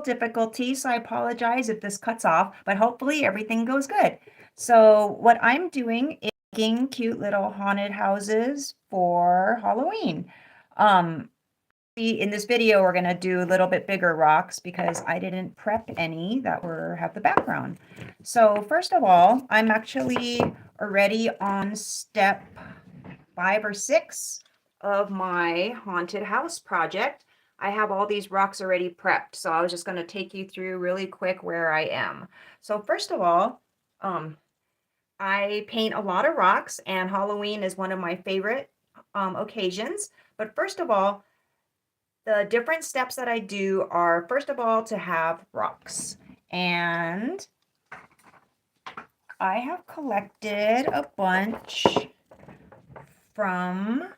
difficulty, so I apologize if this cuts off, but hopefully everything goes good. So what I'm doing is making cute little haunted houses for Halloween. Um, in this video, we're gonna do a little bit bigger rocks because I didn't prep any that have the background. So first of all, I'm actually already on step 5 or 6 of my haunted house project. I have all these rocks already prepped, so I was just going to take you through really quick where I am. So first of all, I paint a lot of rocks, and Halloween is one of my favorite occasions. But first of all, the different steps that I do are, first of all, to have rocks. And I have collected a bunch from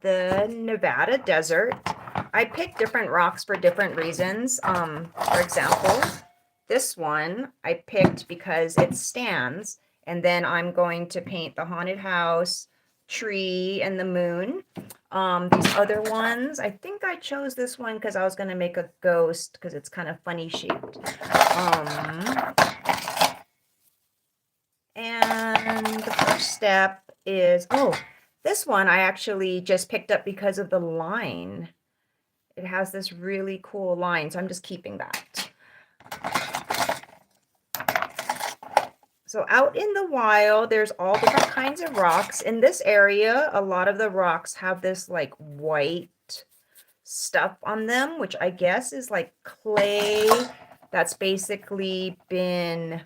the Nevada desert. I picked different rocks for different reasons. For example, this one I picked because it stands, and then I'm going to paint the haunted house, tree, and the moon. These other ones, I think I chose this one because I was going to make a ghost because it's kind of funny shaped. And the first step is, this one I actually just picked up because of the line. It has this really cool line, so I'm just keeping that. So out in the wild, there's all different kinds of rocks. In this area, a lot of the rocks have this like white stuff on them, which I guess is like clay that's basically been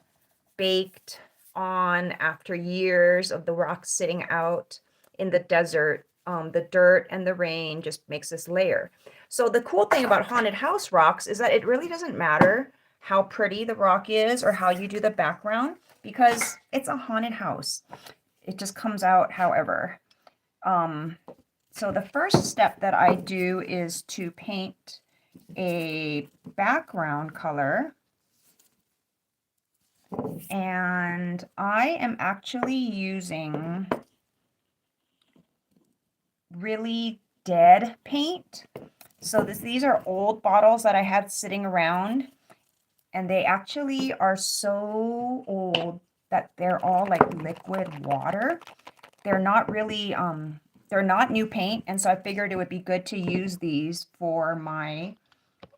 baked on after years of the rocks sitting out in the desert. The dirt and the rain just makes this layer. So the cool thing about haunted house rocks is that it really doesn't matter how pretty the rock is or how you do the background, because it's a haunted house. It just comes out however. So the first step that I do is to paint a background color. And I am actually using really dead paint. So these are old bottles that I had sitting around, and they actually are so old that they're all like liquid water. They're not really, they're not new paint, and so I figured it would be good to use these for my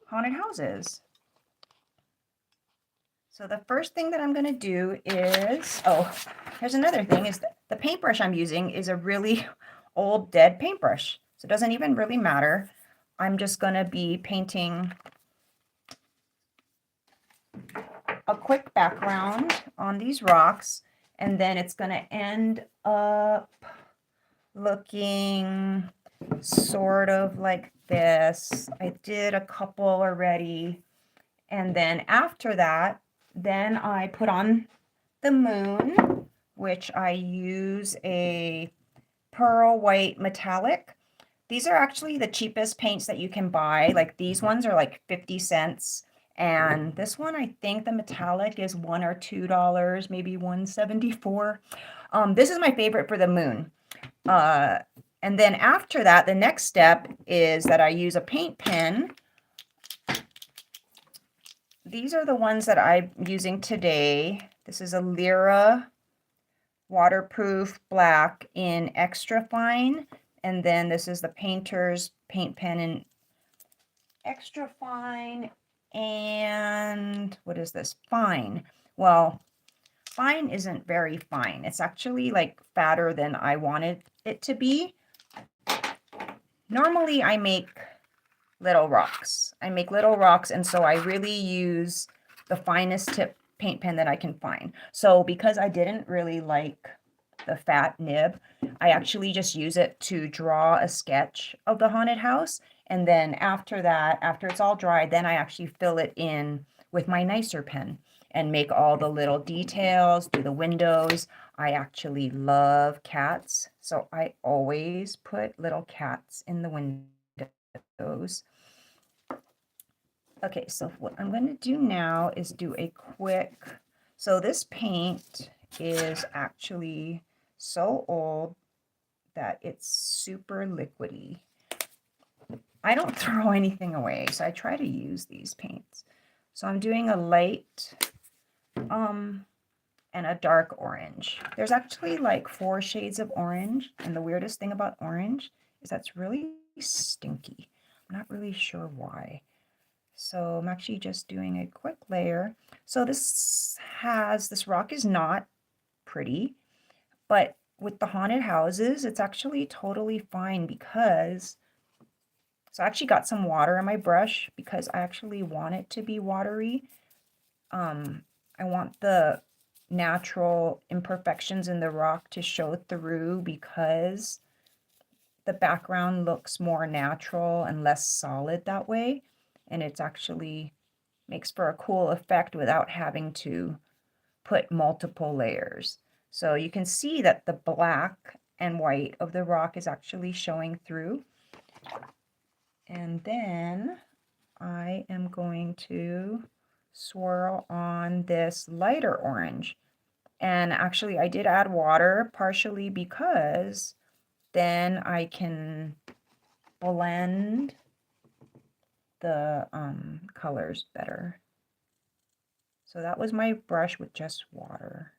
haunted houses. So the first thing that I'm going to do is, here's another thing, is the paintbrush I'm using is a really old dead paintbrush. So it doesn't even really matter. I'm just going to be painting a quick background on these rocks, and then it's going to end up looking sort of like this. I did a couple already, and then after that, then I put on the moon, which I use a pearl white metallic. These are actually the cheapest paints that you can buy. Like these ones are like 50 cents. And this one, I think the metallic is $1 or $2, maybe $1.74. This is my favorite for the moon. And then after that, the next step is that I use a paint pen. These are the ones that I'm using today. This is a Lyra waterproof black in extra fine. And then this is the painter's paint pen in extra fine. And what is this? Fine. Well, fine isn't very fine. It's actually like fatter than I wanted it to be. Normally I make little rocks. And so I really use the finest tip paint pen that I can find. So because I didn't really like the fat nib, I actually just use it to draw a sketch of the haunted house. And then after that, after it's all dry, then I actually fill it in with my nicer pen and make all the little details, do the windows. I actually love cats, so I always put little cats in the windows. Okay, so what I'm going to do now is do a quick, so this paint is actually so old that it's super liquidy. I don't throw anything away, so I try to use these paints. So I'm doing a light and a dark orange. There's actually like 4 shades of orange, and the weirdest thing about orange is that's really stinky. I'm not really sure why. So I'm actually just doing a quick layer. So this rock is not pretty, but with the haunted houses, it's actually totally fine because, so I actually got some water in my brush because I actually want it to be watery. I want the natural imperfections in the rock to show through because the background looks more natural and less solid that way. And it's actually makes for a cool effect without having to put multiple layers. So you can see that the black and white of the rock is actually showing through. And then I am going to swirl on this lighter orange. And actually I did add water partially because then I can blend the colors better. So that was my brush with just water.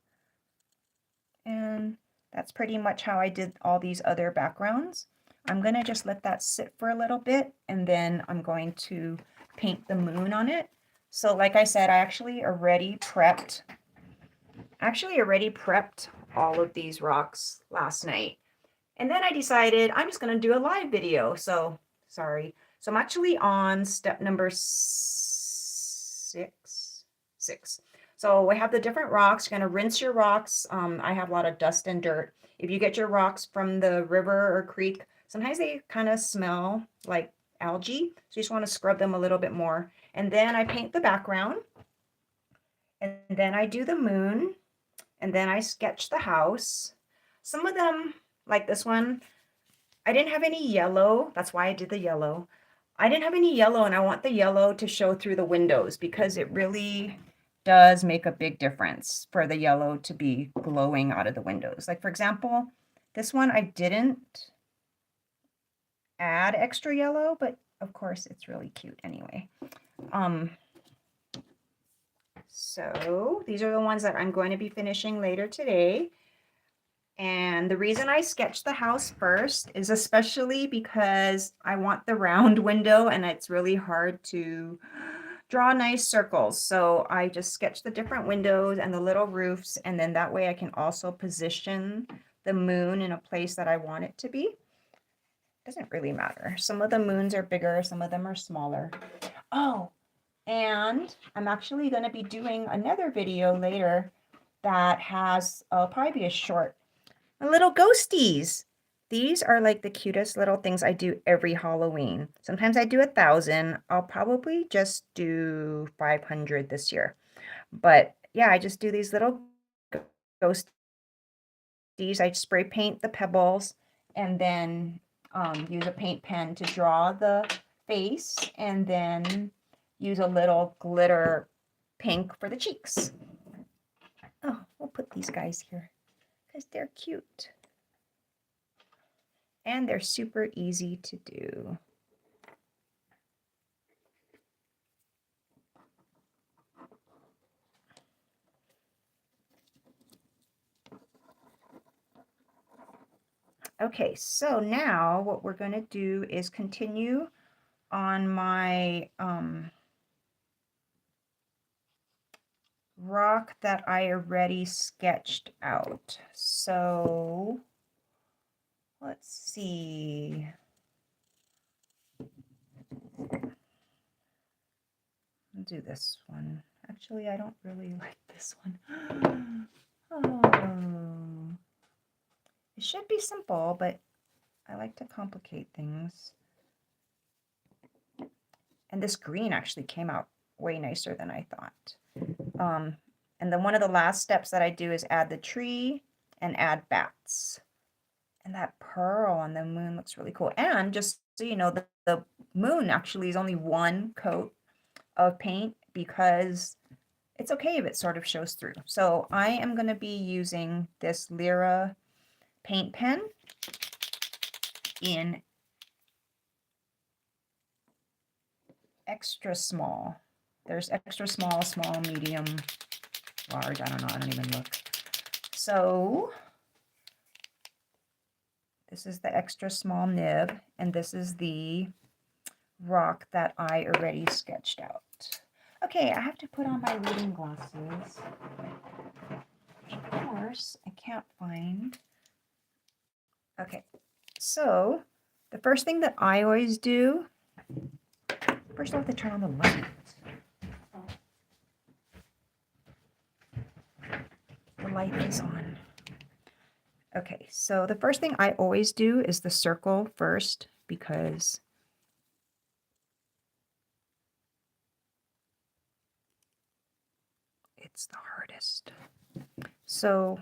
And that's pretty much how I did all these other backgrounds. I'm going to just let that sit for a little bit, and then I'm going to paint the moon on it. So like I said, I actually already prepped all of these rocks last night. And then I decided I'm just going to do a live video. So sorry. So I'm actually on step number six. So we have the different rocks. You're going to rinse your rocks. I have a lot of dust and dirt. If you get your rocks from the river or creek, sometimes they kind of smell like algae. So you just want to scrub them a little bit more. And then I paint the background. And then I do the moon. And then I sketch the house. Some of them, like this one, I didn't have any yellow. That's why I did the yellow. I didn't have any yellow, and I want the yellow to show through the windows because it really does make a big difference for the yellow to be glowing out of the windows. Like, for example, this one I didn't add extra yellow, but of course it's really cute anyway. So these are the ones that I'm going to be finishing later today. And the reason I sketched the house first is especially because I want the round window and it's really hard to draw nice circles. So I just sketched the different windows and the little roofs, and then that way I can also position the moon in a place that I want it to be. Doesn't really matter. Some of the moons are bigger, some of them are smaller. Oh, and I'm actually going to be doing another video later that has probably be a short. Little ghosties. These are like the cutest little things I do every Halloween. Sometimes I do 1,000. I'll probably just do 500 this year. But yeah, I just do these little ghosties. I spray paint the pebbles and then use a paint pen to draw the face, and then use a little glitter pink for the cheeks. Oh, we'll put these guys here because they're cute. And they're super easy to do. Okay, so now what we're going to do is continue on my rock that I already sketched out. So let's see. I'll do this one. Actually, I don't really like this one. Oh, it should be simple, but I like to complicate things. And this green actually came out way nicer than I thought. And then one of the last steps that I do is add the tree and add bats. And that pearl on the moon looks really cool. And just so you know, the moon actually is only one coat of paint because it's okay if it sort of shows through. So I am going to be using this Lyra paint pen in extra small. There's extra small, small, medium, large. I don't know. I don't even look. So this is the extra small nib, and this is the rock that I already sketched out. Okay, I have to put on my reading glasses. Of course, I can't find. Okay, so the first thing that I always do, first I have to turn on the light. The light is on. Okay, so the first thing I always do is the circle first because it's the hardest. So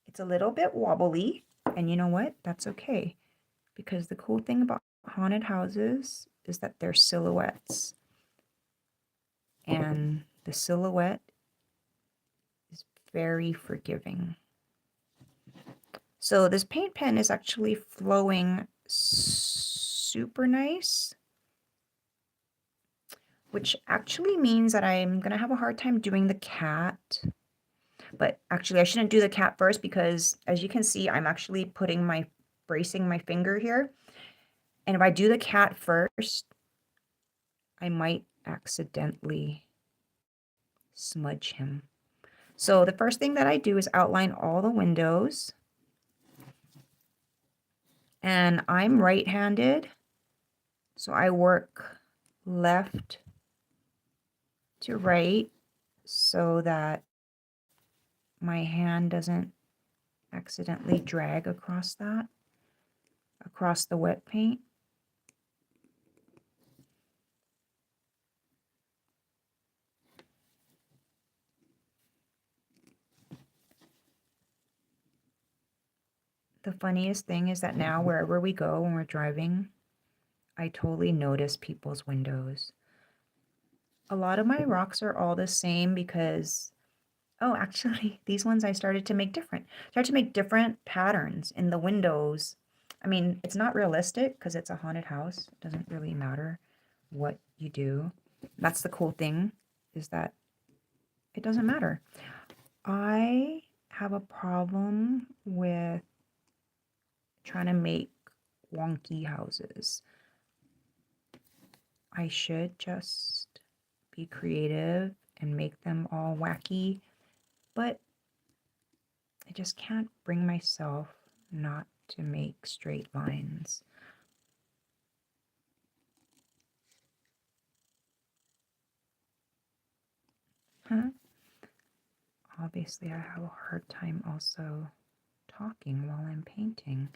it's a little bit wobbly, and you know what? That's okay, because the cool thing about haunted houses is that they're silhouettes, and the silhouette is very forgiving. So this paint pen is actually flowing super nice, which actually means that I'm gonna have a hard time doing the cat. But actually I shouldn't do the cat first, because as you can see, I'm actually bracing my finger here. And if I do the cat first, I might accidentally smudge him. So the first thing that I do is outline all the windows. And I'm right-handed, so I work left to right so that my hand doesn't accidentally drag across the wet paint. The funniest thing is that now wherever we go when we're driving, I totally notice people's windows. A lot of my rocks are all the same because, oh, actually, these ones I started to make different. Started to make different patterns in the windows. I mean, it's not realistic because it's a haunted house. It doesn't really matter what you do. That's the cool thing, is that it doesn't matter. I have a problem with trying to make wonky houses. I should just be creative and make them all wacky, but I just can't bring myself not to make straight lines. Huh? Obviously, I have a hard time also talking while I'm painting,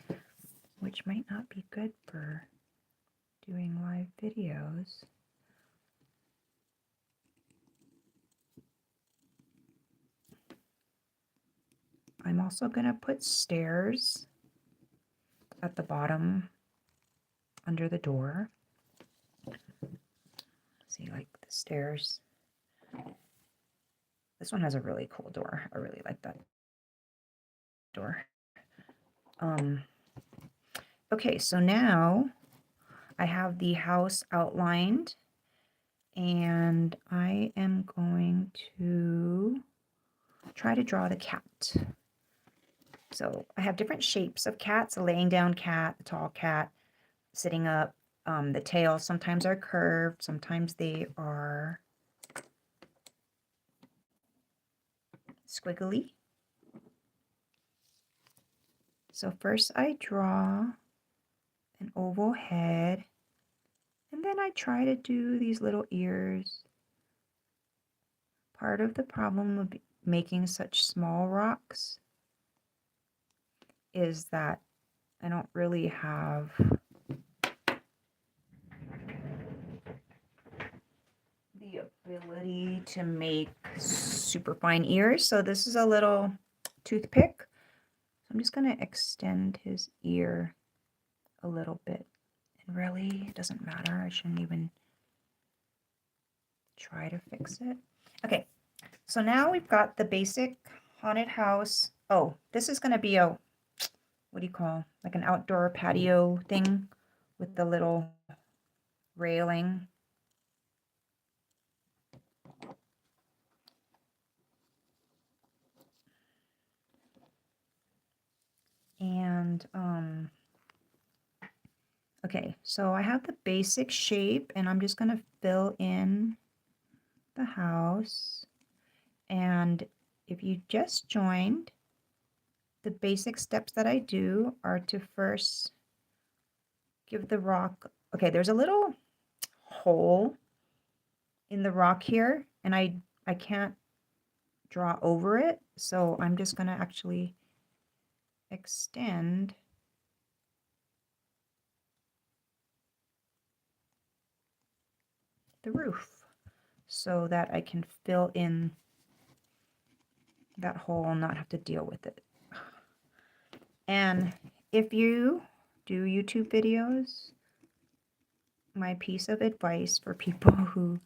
which might not be good for doing live videos. I'm also going to put stairs at the bottom under the door. See, like the stairs. This one has a really cool door. I really like that door. Okay, so now I have the house outlined, and I am going to try to draw the cat. So I have different shapes of cats: a laying down cat, a tall cat, sitting up. The tails sometimes are curved, sometimes they are squiggly. So first I draw an oval head, and then I try to do these little ears. Part of the problem of making such small rocks is that I don't really have the ability to make super fine ears. So this is a little toothpick. So I'm just going to extend his ear a little bit. And really, it doesn't matter. I shouldn't even try to fix it. Okay, so now we've got the basic haunted house. Oh, this is going to be a, what do you call, like an outdoor patio thing with the little railing. Okay, so I have the basic shape and I'm just going to fill in the house. And if you just joined, the basic steps that I do are to first give the rock, okay, there's a little hole in the rock here and I can't draw over it. So I'm just going to actually extend the roof so that I can fill in that hole and not have to deal with it. And if you do YouTube videos, my piece of advice for people who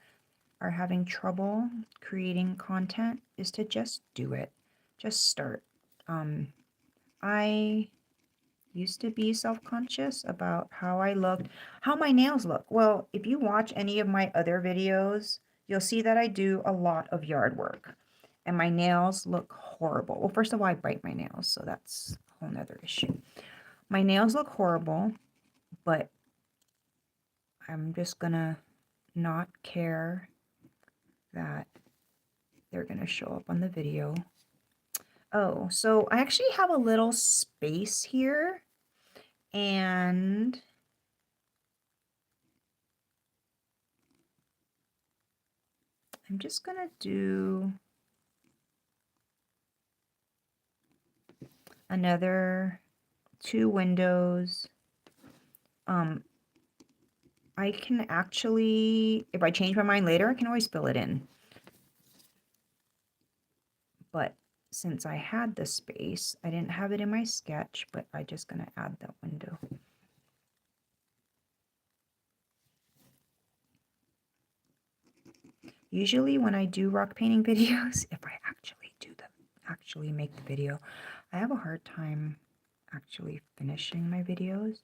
are having trouble creating content is to just do it. Just start. I used to be self-conscious about how I looked, how my nails look. Well, if you watch any of my other videos, you'll see that I do a lot of yard work and my nails look horrible. Well, first of all, I bite my nails, so that's a whole nother issue. My nails look horrible, but I'm just gonna not care that they're gonna show up on the video. Oh, so I actually have a little space here and I'm just gonna do another 2 windows. I can actually, if I change my mind later, I can always fill it in. But since I had the space, I didn't have it in my sketch, but I'm just gonna add that window. Usually when I do rock painting videos, if I actually do them, actually make the video, I have a hard time actually finishing my videos.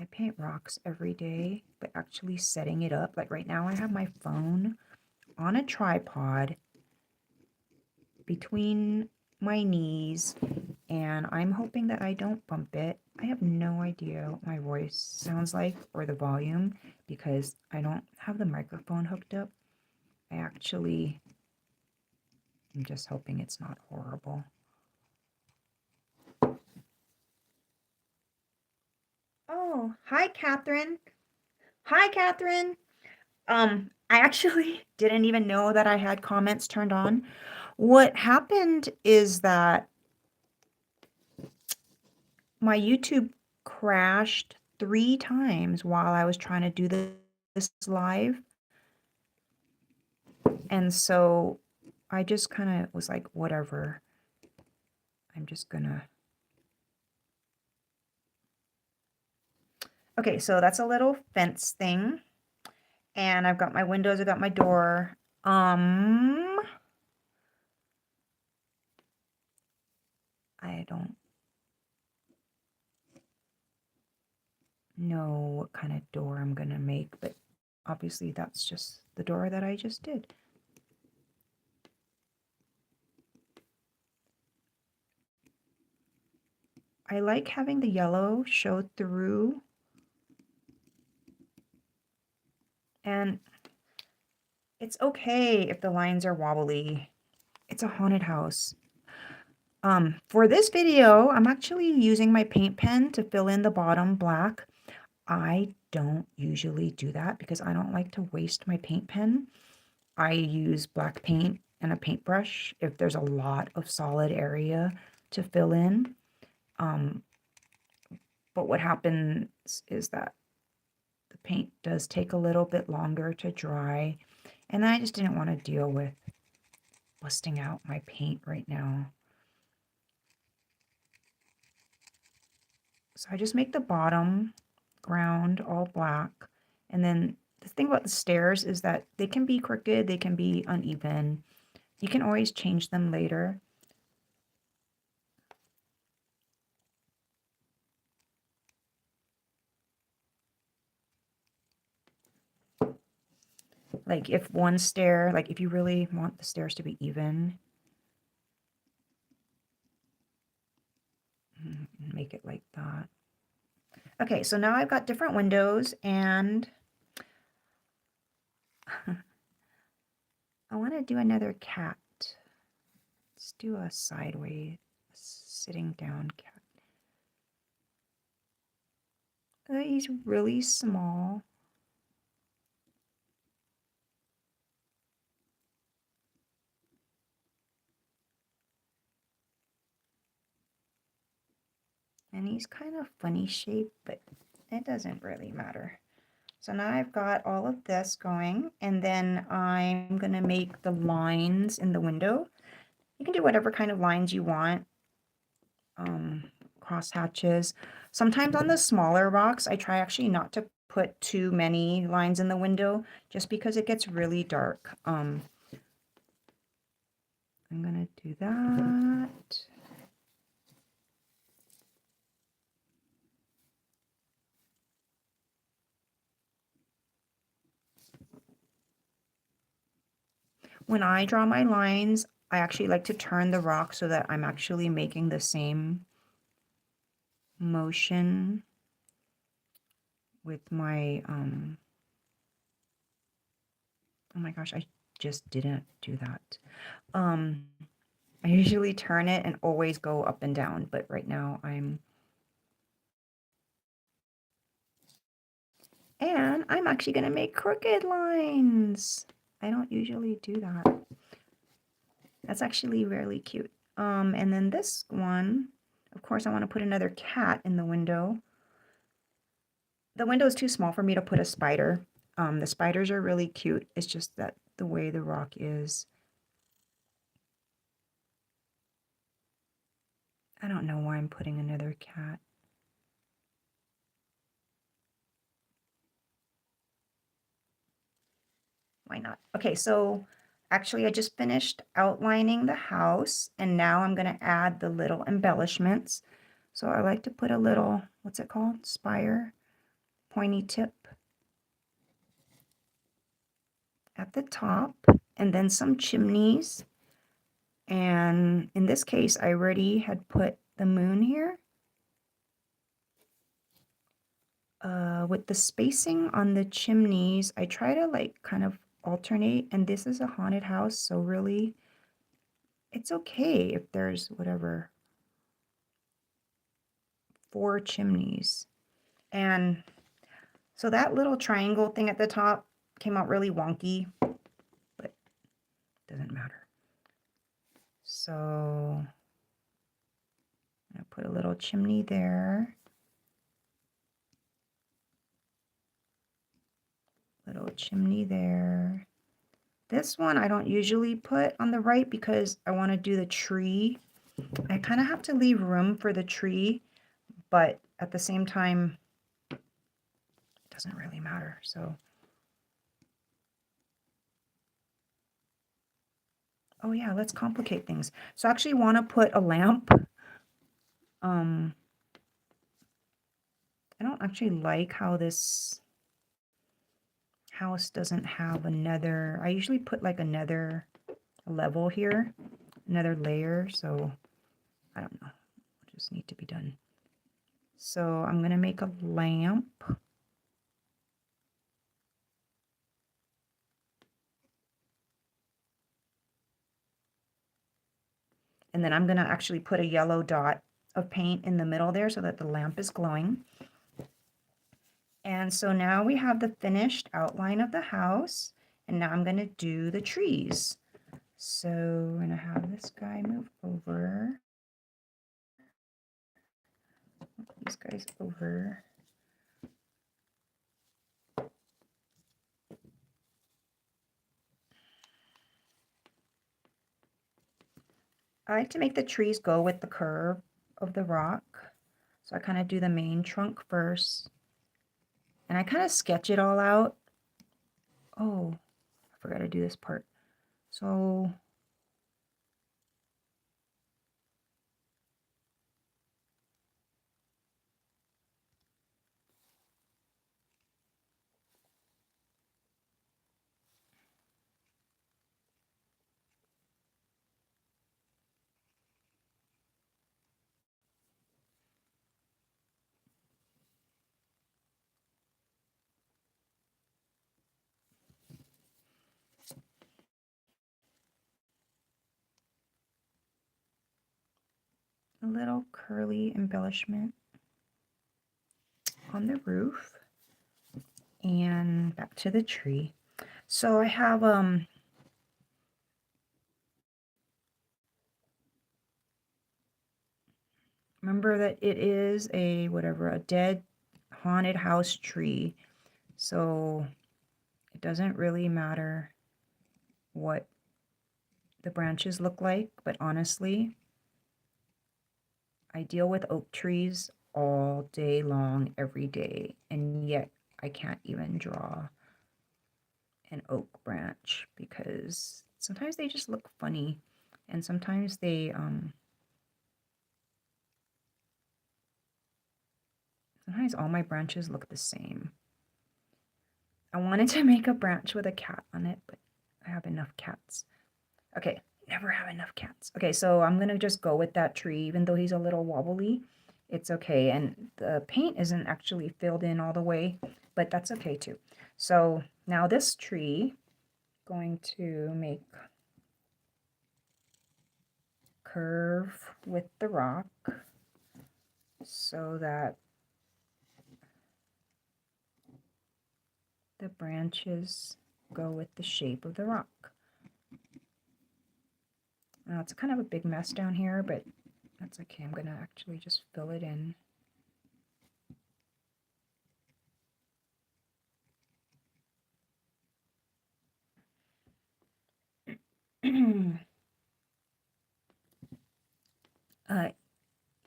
I paint rocks every day, but actually setting it up, like right now I have my phone on a tripod between my knees and I'm hoping that I don't bump it. I have no idea what my voice sounds like or the volume because I don't have the microphone hooked up. I actually am just hoping it's not horrible. Oh, hi, Catherine. Hi, Catherine. I actually didn't even know that I had comments turned on. What happened is that my YouTube crashed 3 times while I was trying to do this live. And so I just kind of was like, whatever. I'm just gonna. Okay, so that's a little fence thing. And I've got my windows, I've got my door. I don't know what kind of door I'm gonna make, but obviously that's just the door that I just did. I like having the yellow show through. And it's okay if the lines are wobbly. It's a haunted house. For this video, I'm actually using my paint pen to fill in the bottom black. I don't usually do that because I don't like to waste my paint pen. I use black paint and a paintbrush if there's a lot of solid area to fill in. But what happens is that the paint does take a little bit longer to dry, and I just didn't want to deal with busting out my paint right now. So I just make the bottom ground all black. And then the thing about the stairs is that they can be crooked, they can be uneven. You can always change them later. Like if one stair, like if you really want the stairs to be even, make it like that. Okay, so now I've got different windows and I want to do another cat. Let's do a sideways sitting down cat. He's really small. And he's kind of funny shaped, but it doesn't really matter. So now I've got all of this going, and then I'm going to make the lines in the window. You can do whatever kind of lines you want, cross hatches. Sometimes on the smaller rocks, I try actually not to put too many lines in the window just because it gets really dark. I'm going to do that. When I draw my lines, I actually like to turn the rock so that I'm actually making the same motion with my, oh my gosh, I just didn't do that. I usually turn it and always go up and down, but right now I'm actually gonna make crooked lines. I don't usually do that. That's actually really cute. And then this one, of course, I want to put another cat in the window. The window is too small for me to put a spider. The spiders are really cute. It's just that the way the rock is. I don't know why I'm putting another cat. Why not? Okay, so actually I just finished outlining the house and now I'm going to add the little embellishments. So I like to put a little, what's it called? Spire, pointy tip at the top and then some chimneys. And in this case, I already had put the moon here. With the spacing on the chimneys, I try to like kind of alternate, and this is a haunted house, so really it's okay if there's whatever 4 chimneys. And so that little triangle thing at the top came out really wonky, but it doesn't matter. So I'm gonna put a little chimney there. Little chimney there. This one I don't usually put on the right because I want to do the tree. I kind of have to leave room for the tree, but at the same time, it doesn't really matter. So, oh yeah, let's complicate things. So I actually want to put a lamp. I don't actually like how this house doesn't have another, I usually put like another level here, another layer, so I don't know, it just need to be done. So I'm gonna make a lamp. And then I'm gonna actually put a yellow dot of paint in the middle there so that the lamp is glowing. And so now we have the finished outline of the house, and now I'm gonna do the trees. So we're gonna have this guy move over. These guys over. I like to make the trees go with the curve of the rock. So I kind of do the main trunk first. And I kind of sketch it all out. Oh, I forgot to do this part. So little curly embellishment on the roof. And back to the tree. So I have remember that it is a dead haunted house tree. So it doesn't really matter what the branches look like, but honestly, I deal with oak trees all day long, every day, and yet I can't even draw an oak branch because sometimes they just look funny, and sometimes sometimes all my branches look the same. I wanted to make a branch with a cat on it, but I have enough cats. Okay, never have enough cats. Okay, so I'm gonna just go with that tree, even though he's a little wobbly. It's okay, and the paint isn't actually filled in all the way, but that's okay too. So now this tree, going to make curve with the rock so that the branches go with the shape of the rock. Now it's kind of a big mess down here, but that's okay. I'm gonna actually just fill it in.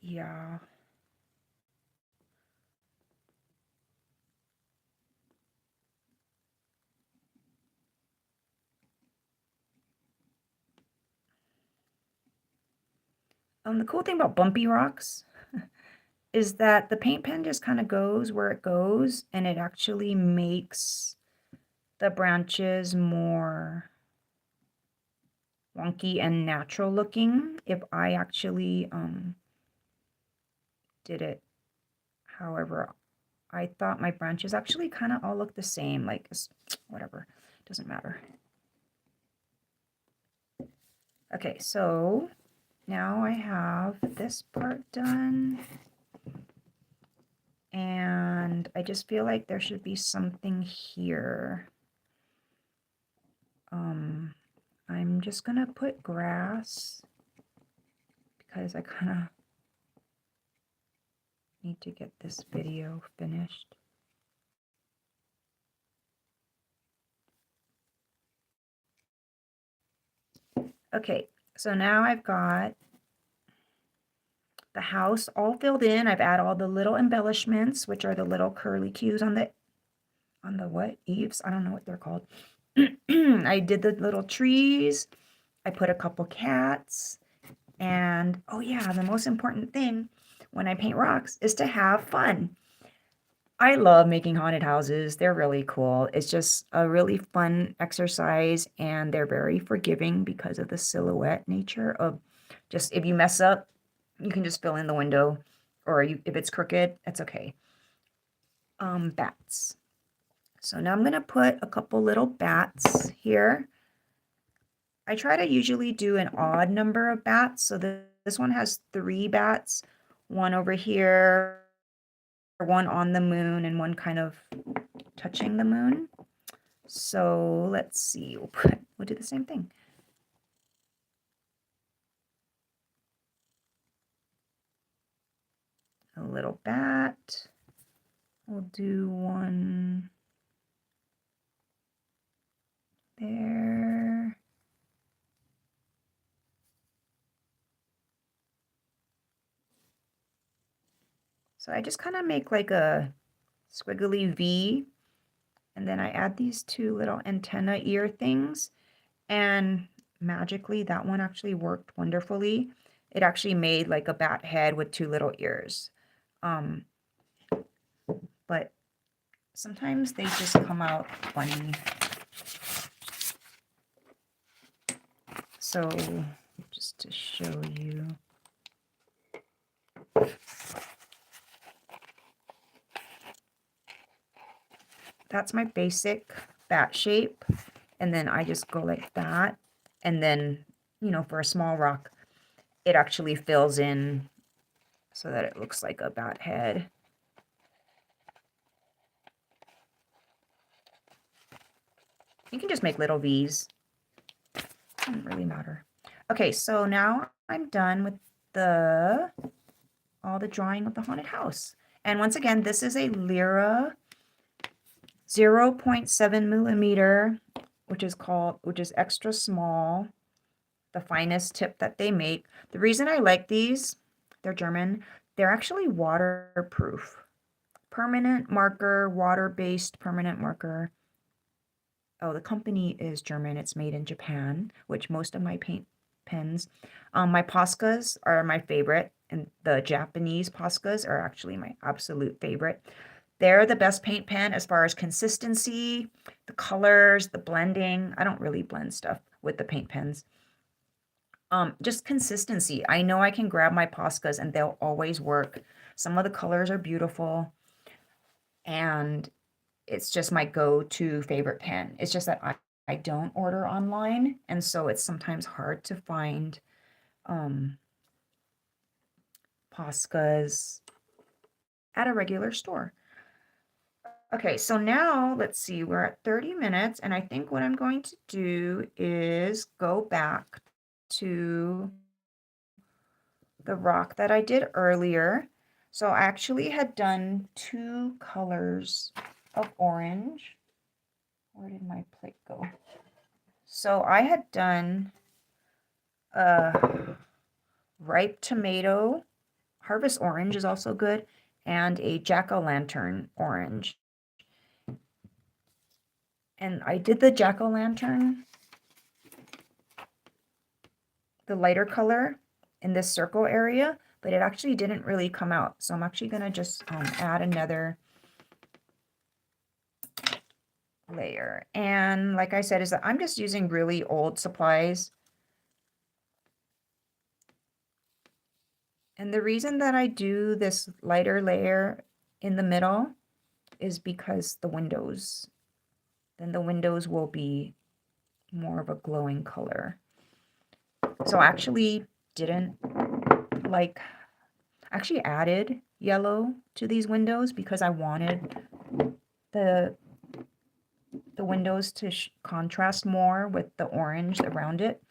Yeah. The cool thing about bumpy rocks is that the paint pen just kind of goes where it goes, and it actually makes the branches more wonky and natural looking if I actually did it however I thought. My branches actually kind of all look the same, like whatever, doesn't matter. Okay, so now I have this part done, and I just feel like there should be something here. I'm just gonna put grass because I kind of need to get this video finished. Okay, so now I've got the house all filled in. I've added all the little embellishments, which are the little curly cues on the what? Eaves? I don't know what they're called. I did the little trees. I put a couple cats. And oh yeah, the most important thing when I paint rocks is to have fun. I love making haunted houses. They're really cool. It's just a really fun exercise, and they're very forgiving because of the silhouette nature of just if you mess up, you can just fill in the window, or if it's crooked, it's okay. Bats. So now I'm going to put a couple little bats here. I try to usually do an odd number of bats. So this one has 3 bats, one over here, one on the moon, and one kind of touching the moon. So let's see, we'll do the same thing. A little bat. We'll do one there. So I just kind of make like a squiggly V, and then I add these 2 little antenna ear things, and magically that one actually worked wonderfully. It actually made like a bat head with 2 little ears. But sometimes they just come out funny. So just to show you. That's my basic bat shape. And then I just go like that. And then, for a small rock, it actually fills in so that it looks like a bat head. You can just make little V's. Doesn't really matter. Okay, so now I'm done with all the drawing of the haunted house. And once again, this is a Lyra 0.7 millimeter, which is extra small, the finest tip that they make. The reason I like these, they're German, they're actually waterproof. Permanent marker, water-based permanent marker. Oh, the company is German. It's made in Japan, which most of my paint pens. My Poscas are my favorite, and the Japanese Poscas are actually my absolute favorite. They're the best paint pen as far as consistency, the colors, the blending. I don't really blend stuff with the paint pens. Just consistency. I know I can grab my Poscas and they'll always work. Some of the colors are beautiful, and it's just my go-to favorite pen. It's just that I don't order online, and so it's sometimes hard to find Poscas at a regular store. Okay, so now let's see, we're at 30 minutes, and I think what I'm going to do is go back to the rock that I did earlier. So I actually had done 2 colors of orange. Where did my plate go? So I had done a ripe tomato, harvest orange is also good, and a jack-o'-lantern orange. And I did the jack-o'-lantern, the lighter color in this circle area, but it actually didn't really come out. So I'm actually going to just add another layer. And like I said, is that I'm just using really old supplies. And the reason that I do this lighter layer in the middle is because then the windows will be more of a glowing color. So I actually actually added yellow to these windows because I wanted the windows to contrast more with the orange around it.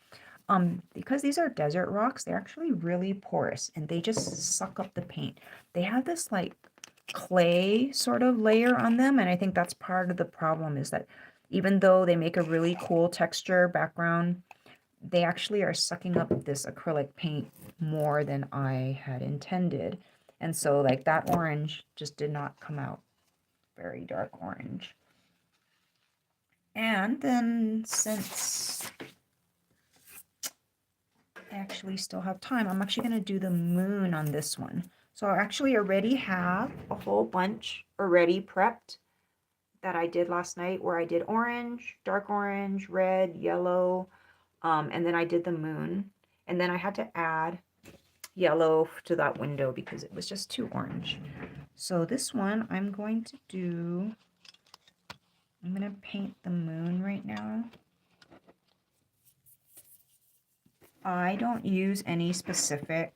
Because these are desert rocks, they're actually really porous and they just suck up the paint. They have this like clay sort of layer on them, and I think that's part of the problem, is that even though they make a really cool texture background, they actually are sucking up this acrylic paint more than I had intended. And so like that orange just did not come out very dark orange. And then since I actually still have time, I'm actually going to do the moon on this one. So I actually already have a whole bunch already prepped that I did last night, where I did orange, dark orange, red, yellow, and then I did the moon. And then I had to add yellow to that window because it was just too orange. So this one I'm going to paint the moon right now. I don't use any specific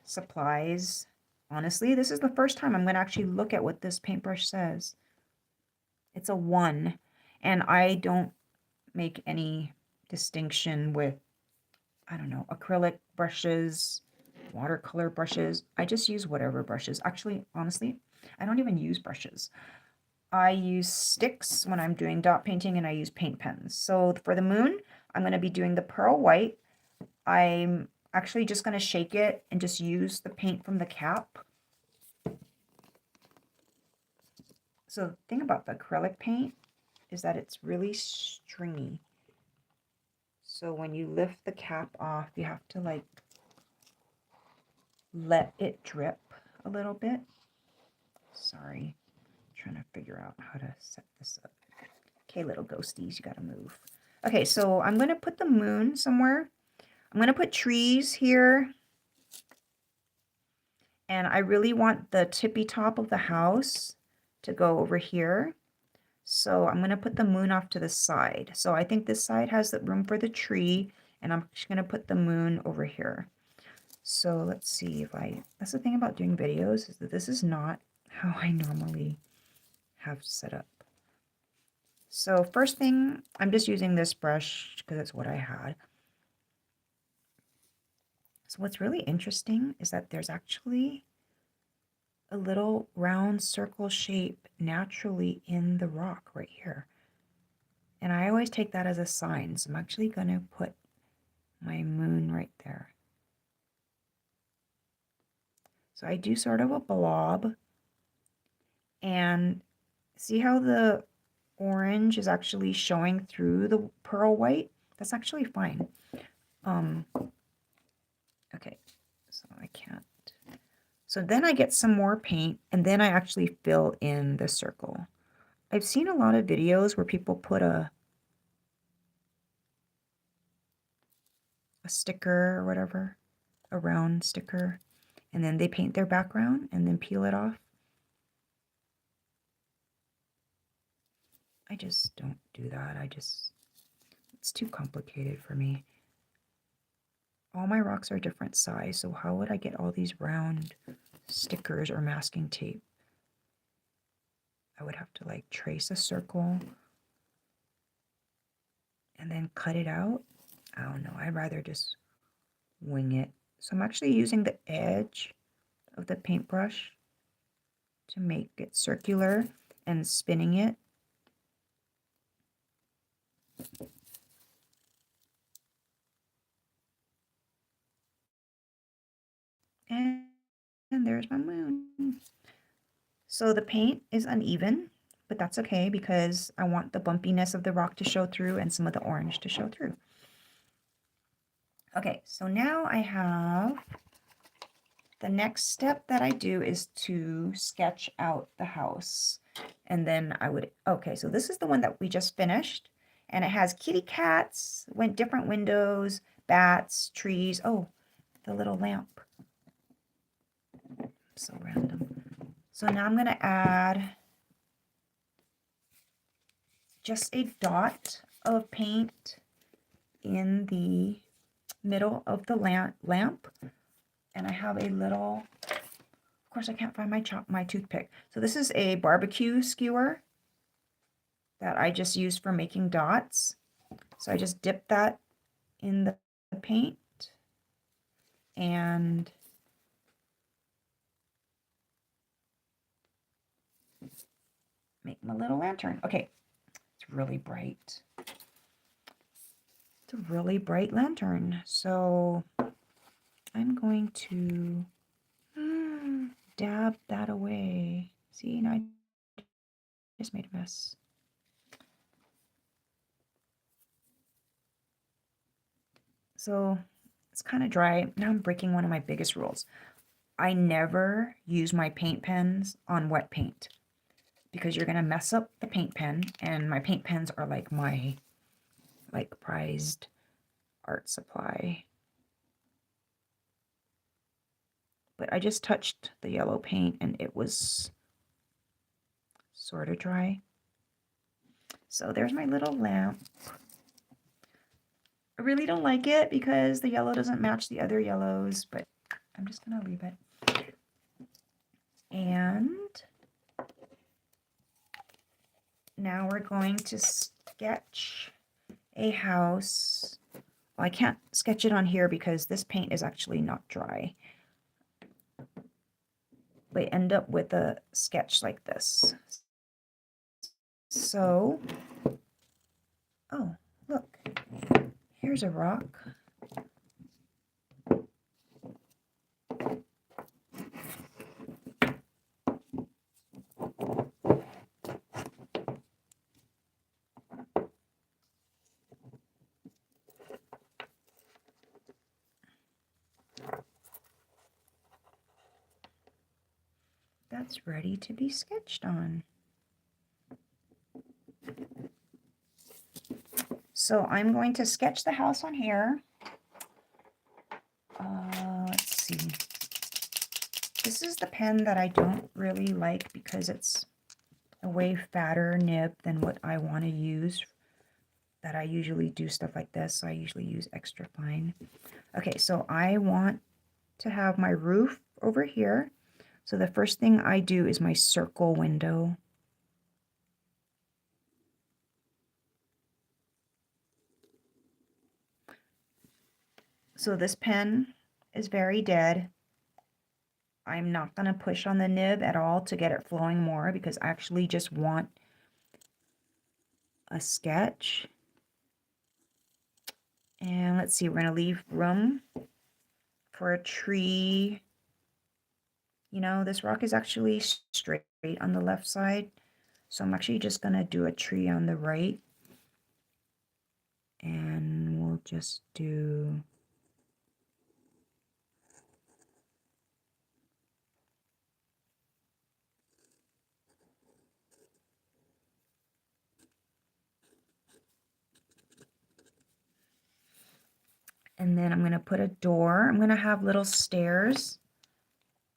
supplies. Honestly, this is the first time I'm going to actually look at what this paintbrush says. It's a 1, and I don't make any distinction with, I don't know, acrylic brushes, watercolor brushes. I just use whatever brushes. Actually, honestly, I don't even use brushes. I use sticks when I'm doing dot painting, and I use paint pens. So for the moon, I'm going to be doing the pearl white. I'm actually just going to shake it and just use the paint from the cap. So the thing about the acrylic paint is that it's really stringy. So when you lift the cap off, you have to like let it drip a little bit. Sorry, I'm trying to figure out how to set this up. Okay, little ghosties, you gotta move. Okay, so I'm gonna put the moon somewhere. I'm gonna put trees here. And I really want the tippy top of the house to go over here. So I'm going to put the moon off to the side. So I think this side has the room for the tree, and I'm just going to put the moon over here. So let's see if that's the thing about doing videos, is that this is not how I normally have set up. So first thing, I'm just using this brush because it's what I had. So what's really interesting is that there's actually a little round circle shape naturally in the rock right here. And I always take that as a sign. So I'm actually going to put my moon right there. So I do sort of a blob. And see how the orange is actually showing through the pearl white? That's actually fine. Okay, so I can't. So then I get some more paint, and then I actually fill in the circle. I've seen a lot of videos where people put a sticker or whatever, a round sticker, and then they paint their background and then peel it off. I just don't do that. It's too complicated for me. All my rocks are different size, so how would I get all these round stickers or masking tape? I would have to like trace a circle and then cut it out. I don't know. I'd rather just wing it. So I'm actually using the edge of the paintbrush to make it circular and spinning it. And, and there's my moon. So the paint is uneven, but that's okay because I want the bumpiness of the rock to show through and some of the orange to show through. Okay, so now I have, the next step that I do is to sketch out the house. And then I would, okay, so this is the one that we just finished. And it has kitty cats, different windows, bats, trees. Oh, the little lamp. So random. So now I'm going to add just a dot of paint in the middle of the lamp. And I have a little, of course I can't find my toothpick. So this is a barbecue skewer that I just used for making dots. So I just dip that in the paint and make my little lantern. Okay, it's really bright. It's a really bright lantern. So I'm going to dab that away. See, now I just made a mess. So it's kind of dry. Now I'm breaking one of my biggest rules. I never use my paint pens on wet paint because you're going to mess up the paint pen, and my paint pens are like my prized art supply. But I just touched the yellow paint and it was sort of dry. So there's my little lamp. I really don't like it because the yellow doesn't match the other yellows, but I'm just going to leave it. And now we're going to sketch a house. Well, I can't sketch it on here because this paint is actually not dry. We end up with a sketch like this. So, oh, look, here's a rock. That's ready to be sketched on. So I'm going to sketch the house on here. Let's see. This is the pen that I don't really like because it's a way fatter nib than what I want to use. That I usually do stuff like this, so I usually use extra fine. Okay, so I want to have my roof over here. So the first thing I do is my circle window. So this pen is very dead. I'm not going to push on the nib at all to get it flowing more because I actually just want a sketch. And let's see, we're going to leave room for a tree. You know, this rock is actually straight on the left side. So I'm actually just going to do a tree on the right. And we'll just do... And then I'm going to put a door. I'm going to have little stairs.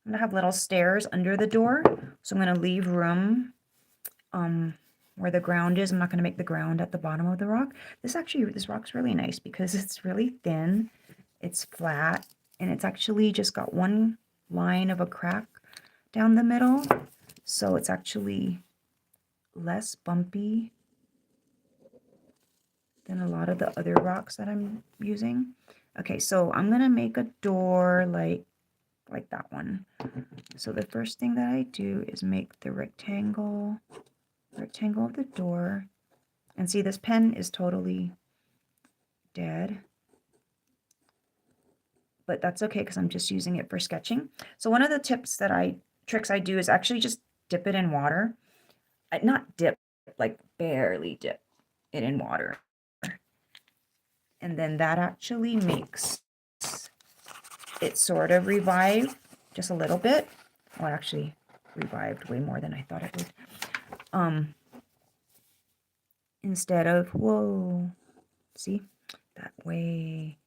I'm going to have little stairs under the door. So I'm going to leave room where the ground is. I'm not going to make the ground at the bottom of the rock. This rock's really nice because it's really thin. It's flat. And it's actually just got one line of a crack down the middle. So it's actually less bumpy than a lot of the other rocks that I'm using. Okay, so I'm going to make a door like that one. So the first thing that I do is make the rectangle of the door. And see, this pen is totally dead. But that's okay because I'm just using it for sketching. So one of the tricks I do is actually just dip it in water. Not dip, like barely dip it in water. And then that actually makes it sort of revive just a little bit. Well, it actually revived way more than I thought it would. Instead of, whoa, see, that way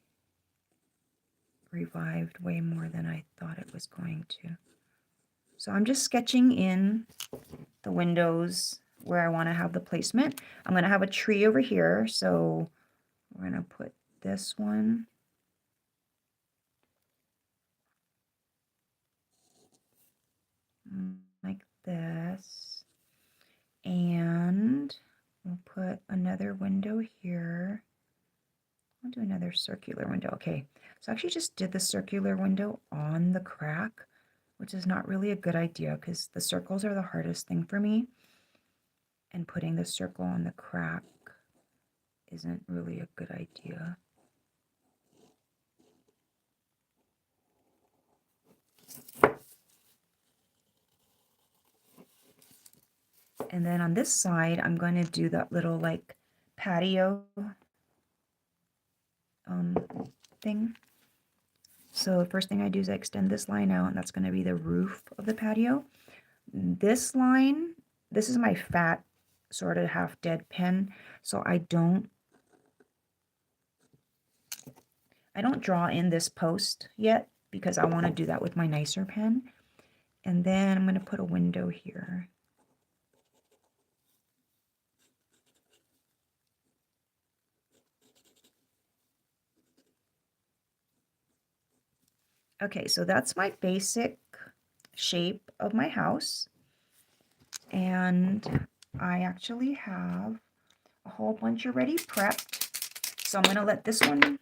revived way more than I thought it was going to. So I'm just sketching in the windows where I want to have the placement. I'm going to have a tree over here, so we're going to put this one like this, and we'll put another window here. I'll do another circular window. Okay, so I actually just did the circular window on the crack, which is not really a good idea because the circles are the hardest thing for me, and putting the circle on the crack isn't really a good idea. And then on this side, I'm going to do that little like patio thing. So the first thing I do is I extend this line out, and that's going to be the roof of the patio. This line, this is my fat sort of half dead pen, so I don't draw in this post yet because I want to do that with my nicer pen. And then I'm going to put a window here. Okay, so that's my basic shape of my house. And I actually have a whole bunch already prepped. So I'm going to let this one,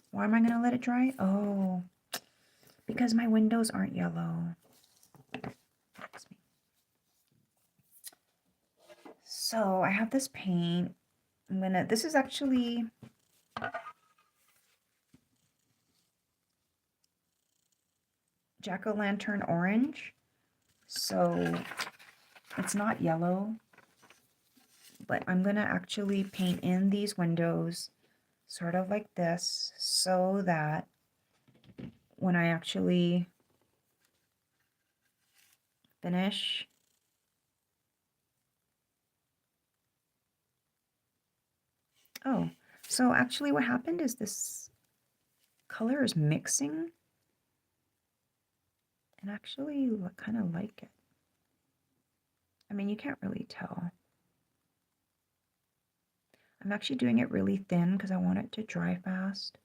why am I going to let it dry? Oh, because my windows aren't yellow. So I have this paint. This is actually jack-o'-lantern orange. So it's not yellow, but I'm going to actually paint in these windows sort of like this so that when I actually finish, oh, so actually what happened is this color is mixing, and actually kind of like it. I mean, you can't really tell. I'm actually doing it really thin because I want it to dry fast.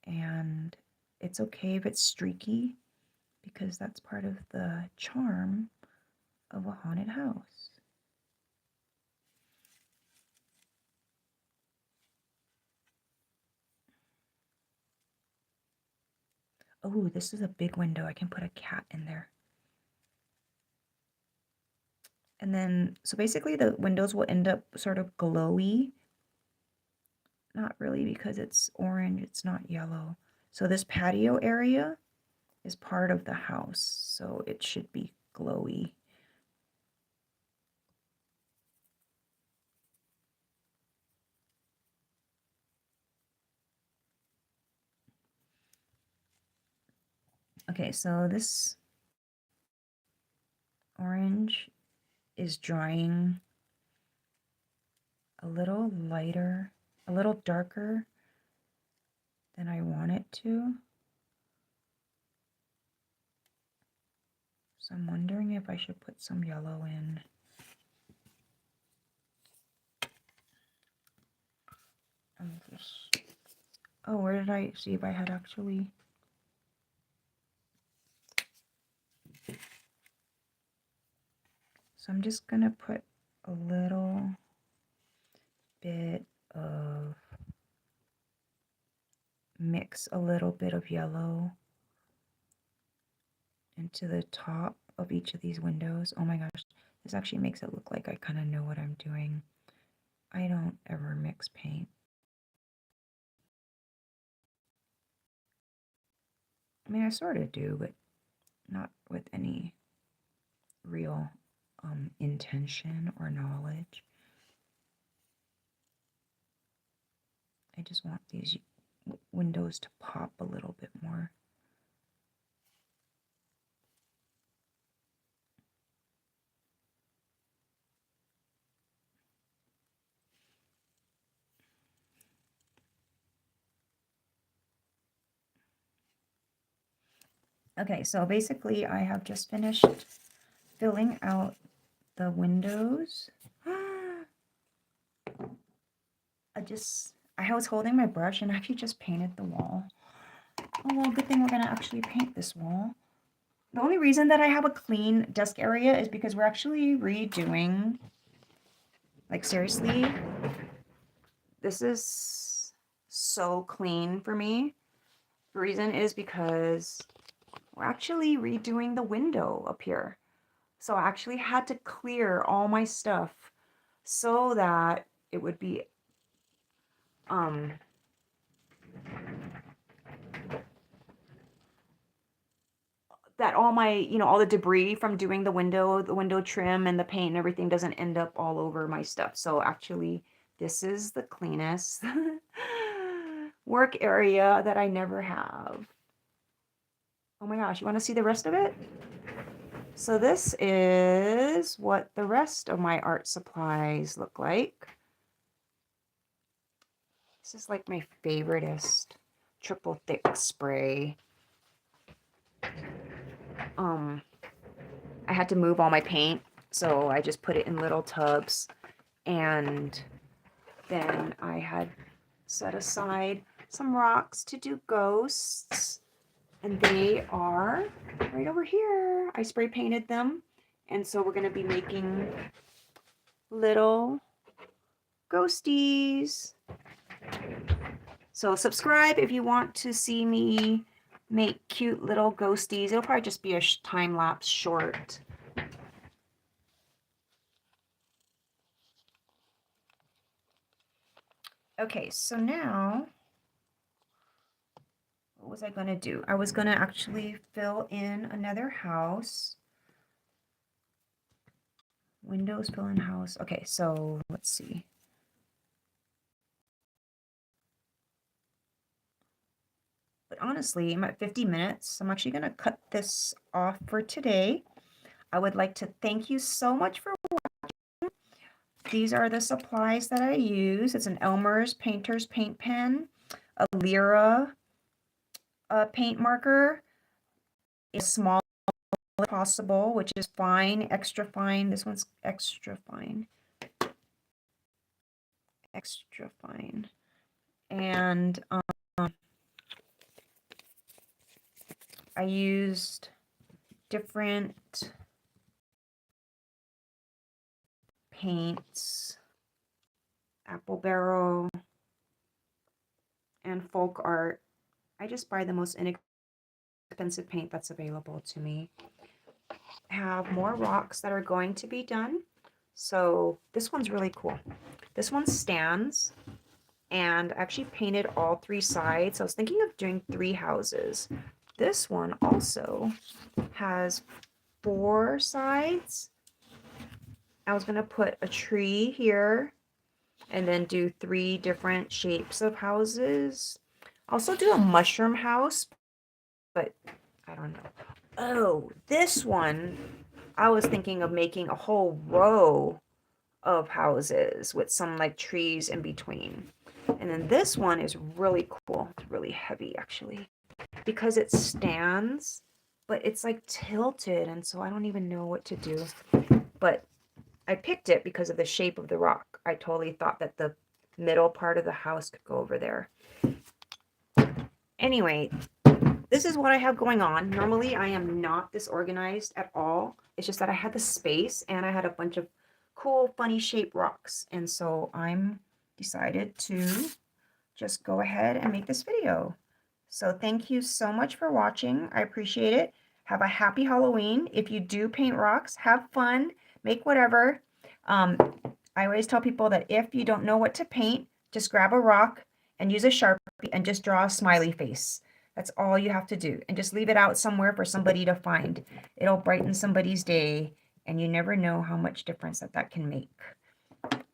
And it's okay if it's streaky because that's part of the charm of a haunted house. Oh, this is a big window. I can put a cat in there. And then, so basically the windows will end up sort of glowy. Not really because it's orange, it's not yellow. So this patio area is part of the house, so it should be glowy. Okay, so this orange is drying a little lighter, a little darker than I want it to. So I'm wondering if I should put some yellow in. Oh, where did I see if I had actually... So I'm just gonna put a little bit of, mix a little bit of yellow into the top of each of these windows. Oh my gosh, this actually makes it look like I kind of know what I'm doing. I don't ever mix paint. I mean, I sort of do, but not with any real intention or knowledge. I just want these windows to pop a little bit more. Okay, so basically I have just finished filling out the windows. I was holding my brush and I actually just painted the wall. Oh, well, good thing we're gonna actually paint this wall. The only reason that I have a clean desk area is because we're actually redoing, like seriously, this is so clean for me. The reason is because we're actually redoing the window up here. So I actually had to clear all my stuff so that it would be that all my, you know, all the debris from doing the window trim and the paint and everything doesn't end up all over my stuff. So actually, this is the cleanest work area that I never have. Oh my gosh, you want to see the rest of it? So this is what the rest of my art supplies look like. This is like my favoriteest triple thick spray. I had to move all my paint, so I just put it in little tubs, and then I had set aside some rocks to do ghosts, and they are right over here. I spray painted them, and so we're going to be making little ghosties. So subscribe if you want to see me make cute little ghosties. It'll probably just be a time-lapse short. Okay, so now, what was I going to do? I was going to actually fill in another house. Windows, fill in house. Okay, so let's see. But honestly, I'm at 50 minutes. I'm actually going to cut this off for today. I would like to thank you so much for watching. These are the supplies that I use. It's an Elmer's Painter's Paint Pen, a Lyra paint marker, a small as possible, which is fine, extra fine. This one's extra fine. Extra fine. And I used different paints, Apple Barrel and Folk Art. I just buy the most inexpensive paint that's available to me. I have more rocks that are going to be done. So this one's really cool. This one stands, and I actually painted all 3 sides. I was thinking of doing 3 houses. This one also has 4 sides. I was going to put a tree here and then do 3 different shapes of houses. Also do a mushroom house, but I don't know. Oh, this one, I was thinking of making a whole row of houses with some like trees in between. And then this one is really cool. It's really heavy actually because it stands, but it's like tilted, and so I don't even know what to do. But I picked it because of the shape of the rock. I totally thought that the middle part of the house could go over there. Anyway, this is what I have going on. Normally, I am not this organized at all. It's just that I had the space and I had a bunch of cool, funny shaped rocks. And so I'm decided to just go ahead and make this video. So thank you so much for watching. I appreciate it. Have a happy Halloween. If you do paint rocks, have fun, make whatever. I always tell people that if you don't know what to paint, just grab a rock and use a Sharpie and just draw a smiley face. That's all you have to do. And just leave it out somewhere for somebody to find. It'll brighten somebody's day, and you never know how much difference that can make.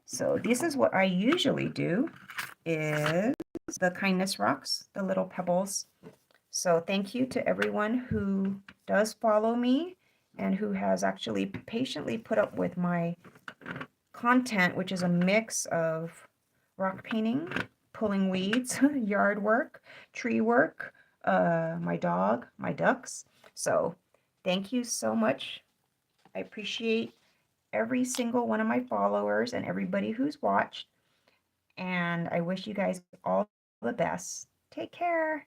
So this is what I usually do, is the kindness rocks, the little pebbles. So thank you to everyone who does follow me and who has actually patiently put up with my content, which is a mix of rock painting, pulling weeds, yard work, tree work, my dog, my ducks. So thank you so much. I appreciate every single one of my followers and everybody who's watched. And I wish you guys all the best. Take care.